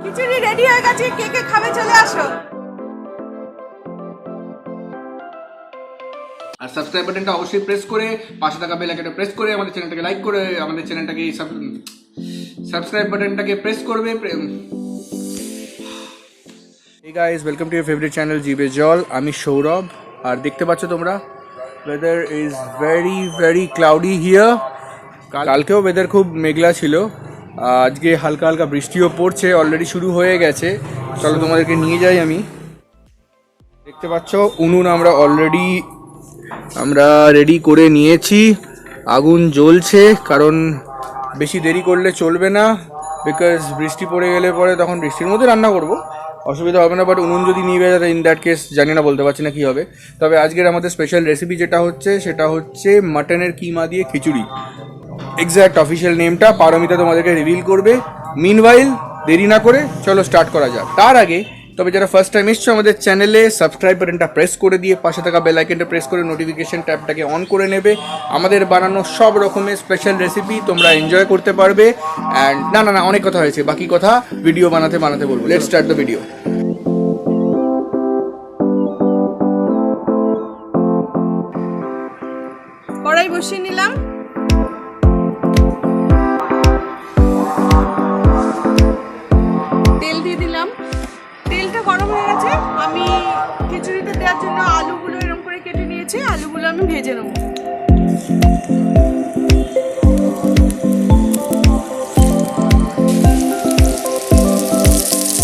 খিচুড়ি ready হয়ে গেছে, কে কে খাবে চলে আসো। আর সাবস্ক্রাইব বাটনটা অবশ্যই প্রেস করে পাশে থাকা বেল আইকনটা প্রেস করে আমাদের চ্যানেলটাকে লাইক করে আমাদের চ্যানেলটাকে সাবস্ক্রাইব বাটনটাকে প্রেস করবে। Hey guys, welcome to your favorite channel Jibhe Jol. আমি সৌরভ আর দেখতে পাচ্ছ তোমরা weather is very cloudy here. কালকেও weather খুব মেঘলা ছিল, আজকে হালকা হালকা বৃষ্টিও পড়ছে, অলরেডি শুরু হয়ে গেছে। চলো তোমাদেরকে নিয়ে যাই। আমি দেখতে পাচ্ছ উনুন আমরা রেডি করে নিয়েছি, আগুন জ্বলছে, কারণ বেশি দেরি করলে চলবে না, বিকজ বৃষ্টি পড়ে গেলে পরে তখন বৃষ্টির মধ্যে রান্না করব, অসুবিধা হবে না। বাট উনুন যদি নিয়ে যায় ইন দ্যাট কেস জানি না, বলতে পারছি না কী হবে। তবে আজকের আমাদের স্পেশাল রেসিপি যেটা হচ্ছে সেটা হচ্ছে মাটনের কিমা দিয়ে খিচুড়ি। এক্স্যাক্ট অফিসিয়াল নেমটা পারমিতা তোমাদেরকে রিভিল করবে। মিনওয়াইল দেরি না করে চলো স্টার্ট করা যাক। তার আগে তবে যারা ফার্স্ট টাইম এসছো আমাদের চ্যানেলে, সাবস্ক্রাইব বাটনটা প্রেস করে দিয়ে পাশে থাকা বেল আইকনটা প্রেস করে নোটিফিকেশন ট্যাবটাকে অন করে নেবে। আমাদের বানানো সব রকমের স্পেশাল রেসিপি তোমরা এনজয় করতে পারবে। অ্যান্ড না অনেক কথা হয়েছে, বাকি কথা ভিডিও বানাতে বলবো। Let's start the video. কড়াই বসিয়ে নিলাম, তেল দিয়ে দিলাম। তেলটা গরম হয়ে গেছে, আমি খিচুড়িতে দেওয়ার জন্য আলুগুলো এরকম করে কেটে নিয়েছি, আলুগুলো আমি ভেজে নেব।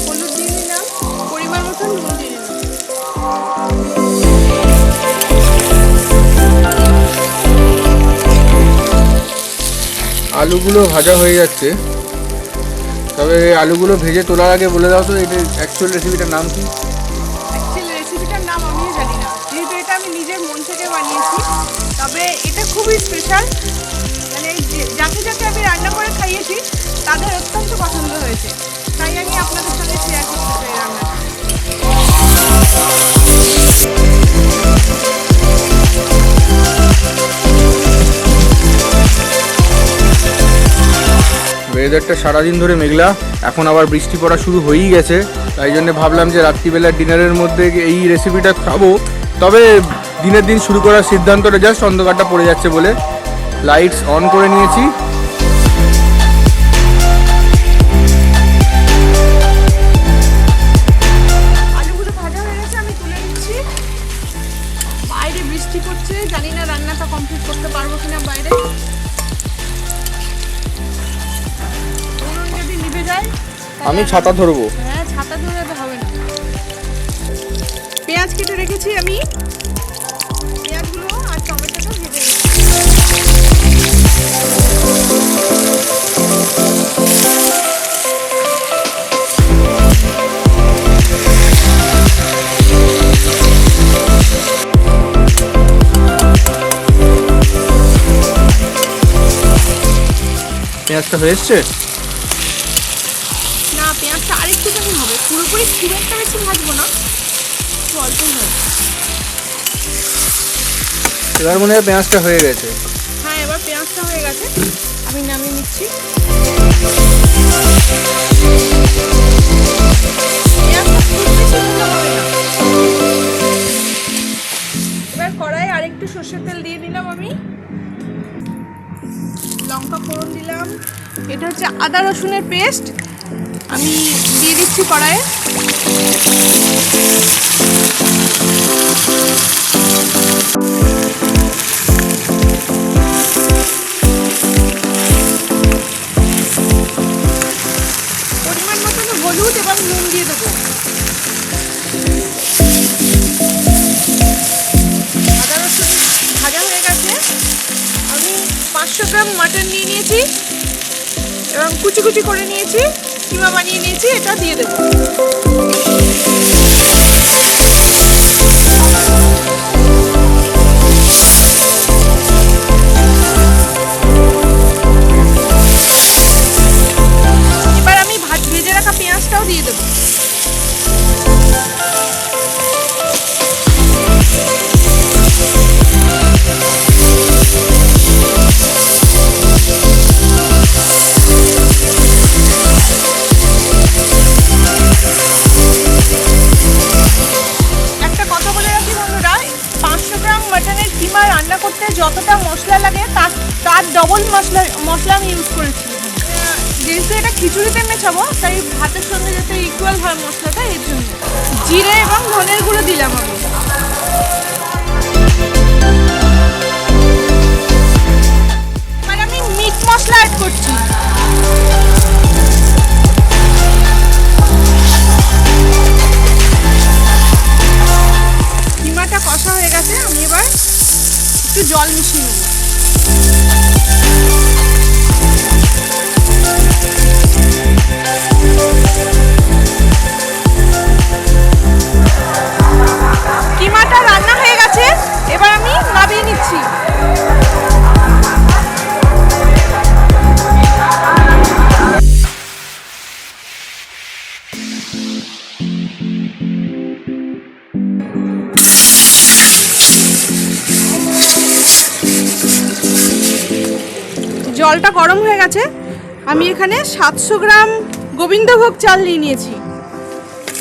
হলুদ দিয়ে নিলাম, পরিমাণ মতো নুন দিয়ে দিলাম। আলুগুলো ভাজা হয়ে যাচ্ছে, তবে আলুগুলো ভেজে তোলার আগে বলে দাও তো এটা অ্যাকচুয়াল রেসিপিটার নাম কি? অ্যাকচুয়ালি রেসিপিটার নাম আমিও জানি না, যেহেতু এটা আমি নিজের মন থেকে বানিয়েছি। তবে এটা খুবই স্পেশাল, মানে যাকে যাকে আমি রান্না করে খাইয়েছি তাদের অত্যন্ত পছন্দ হয়েছে, তাই আমি আপনাদের সঙ্গে শেয়ার করতে চাই রান্নাটা। ওয়েদারটা সারাদিন ধরে মেঘলা, এখন আবার বৃষ্টি পড়া শুরু হয়েই গেছে, তাই জন্য ভাবলাম যে রাত্রিবেলার ডিনারের মধ্যে এই রেসিপিটা খাবো। তবে দিনের দিন শুরু করার সিদ্ধান্তটা জাস্ট অন্ধকারটা পড়ে যাচ্ছে বলে লাইটস অন করে নিয়েছি। আলুগুলো ভাজা হয়ে গেছে, আমি তুলে নিচ্ছি। বাইরে বৃষ্টি পড়ছে, জানি না রান্নাটা কমপ্লিট করতে পারবো কিনা বাইরে। যদি নিভে যায় আমি ছাতা ধরবো। হ্যাঁ, ছাতা ধরে হবে না। পেঁয়াজ কেটে রেখেছি আমি, পেঁয়াজগুলো আর টমেটোটা ভেজে নিচ্ছি। পেঁয়াজটা হয়ে এসছে? না, পেঁয়াজটা আরেকটুখানি হবে, পুরোপুরি খুব একটা বেশি ভাজবো না, একটু অল্পই হবে। এবার মনে হয় পেঁয়াজটা হয়ে গেছে। হ্যাঁ, এবার পেঁয়াজটা হয়ে গেছে, আমি নামিয়ে নিচ্ছি। এবার কড়াই আরেকটু সর্ষের তেল দিয়ে দিলাম আমি, লঙ্কা ফোড়ন দিলাম। এটা হচ্ছে আদা রসুনের পেস্ট, আমি দিয়ে দিচ্ছি কড়াইয়ে। পরিমাণ মতন হলুদ এবং নুন দিয়ে দেবো। আদা রসুন ভাজা হয়ে গেছে, আমি 500 গ্রাম মাটন নিয়ে নিয়েছি এবং কুচি কুচি করে নিয়েছি, কিমা বানিয়ে নিয়েছি, এটা দিয়ে দেবো। এবার আমি ভেজে রাখা পেঁয়াজটাও দিয়ে দেবো। মশলা আমি ইউজ করেছি। যেহেতু এটা খিচুড়িতে মেশাবো তাই ভাতের সঙ্গে যাতে ইকুয়াল হয় মশলাটা, এর জন্য জিরে এবং ধনের গুঁড়ো দিলাম আমি। এবার আমি মিট মশলা অ্যাড করছি। কিমাটা কষা হয়ে গেছে, আমি এবার একটু জল মিশিয়ে নেব। কিমাটা রান্না হয়ে গেছে, এবার আমি নামিয়ে নিচ্ছি। জলটা গরম হয়ে গেছে, আমি এখানে 700 গ্রাম গোবিন্দভোগ চাল নিয়ে নিয়েছি।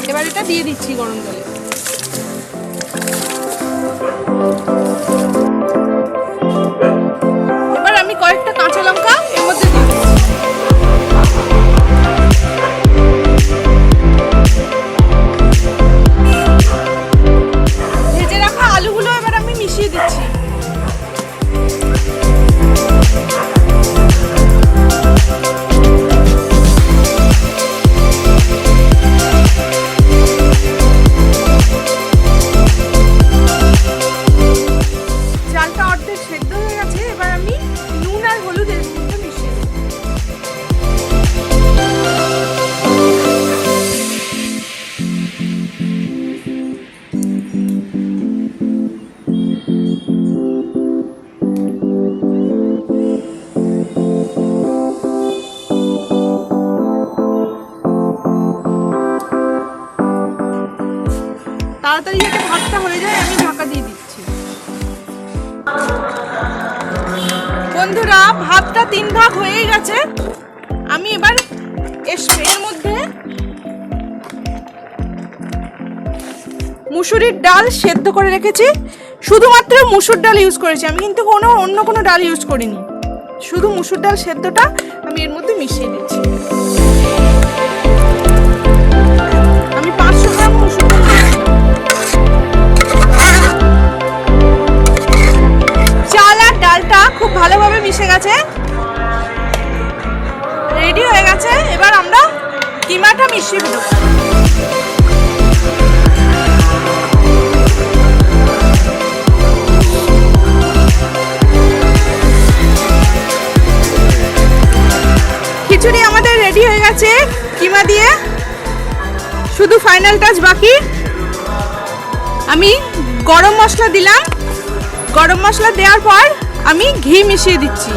এবার এটা দিয়ে দিচ্ছি গরম জলে। এবার আমি কয়েকটা কাঁচা লঙ্কা এর মধ্যে দিয়ে দিচ্ছি। ভেজে রাখা আলুগুলো এবার আমি মিশিয়ে দিচ্ছি। চালটা অর্ধেক সেদ্ধ হয়ে গেছে, এবার আমি নুন আর হলুদ এর মধ্যে মিশিয়ে দেব। তাড়াতাড়ি যাতে ভাতটা হয়ে যায় আমি ঢাকা দিয়ে দিচ্ছি। বন্ধুরা, ভাতটা 3 ভাগ হয়ে গেছে, আমি এবার এর মধ্যে মুসুরির ডাল সেদ্ধ করে রেখেছি। শুধুমাত্র মুসুর ডাল ইউজ করেছি আমি, কিন্তু অন্য কোনো ডাল ইউজ করিনি। শুধু মুসুর ডাল সেদ্ধটা আমি এর মধ্যে মিশিয়ে দিচ্ছি। আমি 500 গ্রাম মুসুর ডাল দিচ্ছি। চাল আর ডালটা খুব ভালোভাবে মিশে গেছে, রেডি হয়ে গেছে। এবার আমরা কিমাটা মিশিয়ে দেবো। খিচুড়ি আমাদের রেডি হয়ে গেছে কিমা দিয়ে, শুধু ফাইনাল টাচ বাকি। আমি গরম মশলা দিলাম, গরম মশলা দেওয়ার পর আমি ঘি মিশিয়ে দিচ্ছি।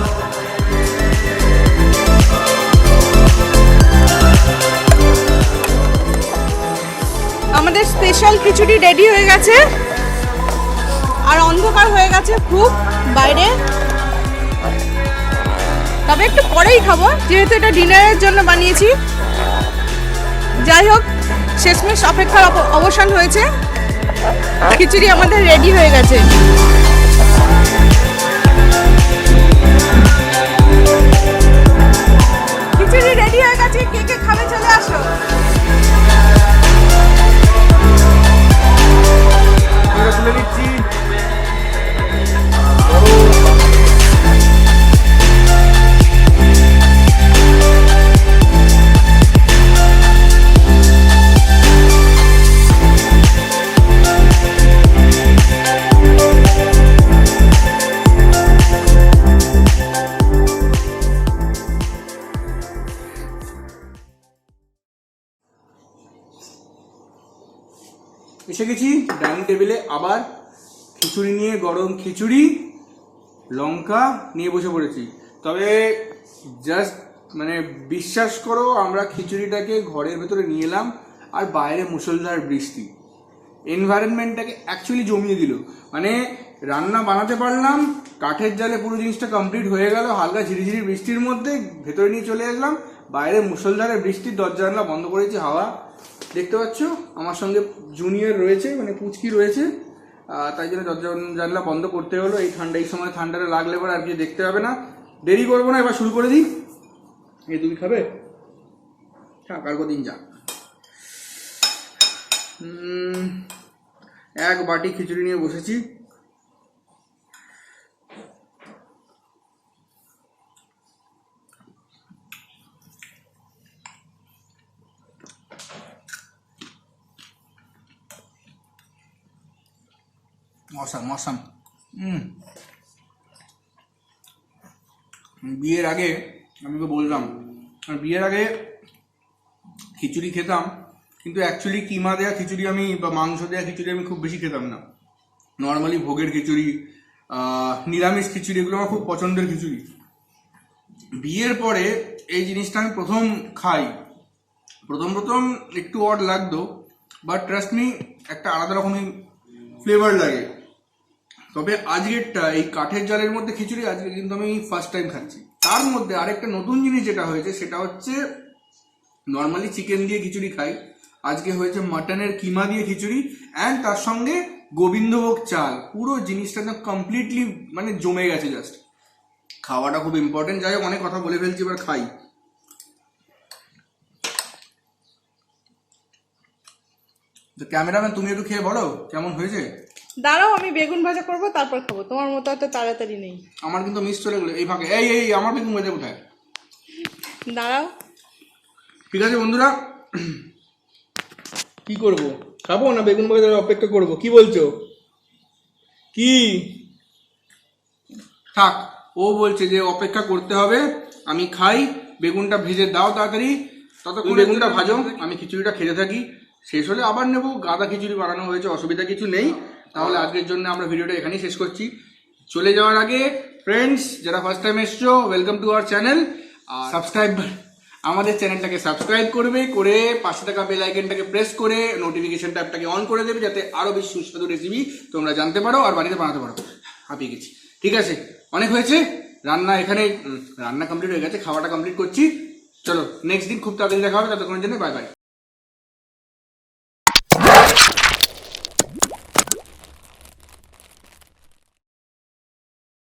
আমাদের স্পেশাল খিচুড়ি রেডি হয়ে গেছে, আর অন্ধকার হয়ে গেছে খুব বাইরে, তবে একটু পরেই খাবো যেহেতু এটা ডিনারের জন্য বানিয়েছি। যাই হোক, শেষমেশ অপেক্ষার অবসান হয়েছে, খিচুড়ি আমাদের রেডি হয়ে গেছে। খিচুড়ি রেডি হয়ে গেছে, কে কে খাবে চলে আসো। তুলে দিচ্ছি। এসে গেছি ডাইনিং টেবিলে, আবার খিচুড়ি নিয়ে, গরম খিচুড়ি, লঙ্কা নিয়ে বসে পড়েছি। তবে জাস্ট মানে বিশ্বাস করো, আমরা খিচুড়িটাকে ঘরের ভেতরে নিয়ে এলাম আর বাইরে মুষলধার বৃষ্টি এনভায়রনমেন্টটাকে অ্যাকচুয়ালি জমিয়ে দিল। মানে রান্না বানাতে পারলাম, কাঠের জালে পুরো জিনিসটা কমপ্লিট হয়ে গেল, হালকা ঝিরিঝিরি বৃষ্টির মধ্যে ভেতরে নিয়ে চলে আসলাম, বাইরে মুষলধারে বৃষ্টির দরজা জানলা বন্ধ করেছি, হাওয়া দেখতে পাচ্ছ। আমার সঙ্গে জুনিয়র রয়েছে, মানে পুচকি রয়েছে, তাই জন্য দরজা জানলা বন্ধ করতে হলো। এই সময় ঠান্ডাটা লাগলে পরে আর কি দেখতে হবে না। দেরি করবো না, এবার শুরু করে দিই। এই তুমি খাবে? থাক আর কদিন যাক। এক বাটি খিচুড়ি নিয়ে বসেছি। Awesome awesome. বিয়ের আগে আমি তো বললাম, বিয়ের আগে খিচুড়ি খেতাম, কিন্তু অ্যাকচুয়ালি কিমা দেওয়া খিচুড়ি আমি বা মাংস দেওয়া খিচুড়ি আমি খুব বেশি খেতাম না। নর্মালি ভোগের খিচুড়ি, নিরামিষ খিচুড়ি, এগুলো আমার খুব পছন্দের খিচুড়ি। বিয়ের পরে এই জিনিসটা আমি প্রথম খাই। প্রথম একটু অড লাগতো, বাট ট্রাস্ট মি একটা আলাদা রকমই ফ্লেভার লাগে। তবে আজকেরটা এই কাঠের জালের মধ্যে খিচুড়ি আজকে কিন্তু আমি ফার্স্ট টাইম খাচ্ছি। তার মধ্যে আরেকটা নতুন জিনিস যেটা হয়েছে সেটা হচ্ছে, নর্মালি চিকেন দিয়ে খিচুড়ি খাই, আজকে হয়েছে মাটনের কিমা দিয়ে খিচুড়ি, অ্যান্ড তার সঙ্গে গোবিন্দভোগ চাল। পুরো জিনিসটা তো কমপ্লিটলি মানে জমে গেছে। জাস্ট খাওয়াটা খুব ইম্পর্টেন্ট। যাই হোক, অনেক কথা বলে ফেলছি, এবার খাই। তো ক্যামেরাম্যান তুমি একটু খেয়ে বলো কেমন হয়েছে। দাঁড়াও, আমি বেগুন ভাজা করবো, তারপর খাবো। তোমার মতো এত তাড়াতাড়ি নেই। আমার কিন্তু মিস চলে গেলো এই ফাঁকে। এই আমার বেগুন ভাজা কোথায়? দাঁড়াও। ঠিক আছে বন্ধুরা, কি করব, খাবো না বেগুন ভাজার অপেক্ষা করব? কি বলছো? কি থাক, ও বলছে যে অপেক্ষা করতে হবে, আমি খাই। বেগুনটা ভেজে দাও তাড়াতাড়ি, ততক্ষণ বেগুনটা ভাজো, আমি খিচুড়িটা খেতে থাকি। শেষ হলে আবার নেবো। গাদা খিচুড়ি বানানো হয়েছে, অসুবিধা কিছু নেই। তাহলে আজকের জন্য আমরা ভিডিওটা এখানেই শেষ করছি। চলে যাওয়ার আগে ফ্রেন্ডস, যারা ফার্স্ট টাইম এসছো, ওয়েলকাম টু আওয়ার চ্যানেল। আর আমাদের চ্যানেলটাকে সাবস্ক্রাইব করবে, করে পাশে থাকা বেল আইকনটাকে প্রেস করে নোটিফিকেশন ট্যাবটাকে অন করে দেবে, যাতে আরো বেশি সুস্বাদু রেসিপি তোমরা জানতে পারো আর বাড়িতে বানাতে পারো। হাঁপিয়ে গেছি। ঠিক আছে, অনেক হয়েছে রান্না। এখানে রান্না কমপ্লিট হয়ে গেছে, খাওয়াটা কমপ্লিট করছি। চলো নেক্সট দিন খুব তাড়াতাড়ি দেখা হবে। ততক্ষণের জন্য বাই বাই।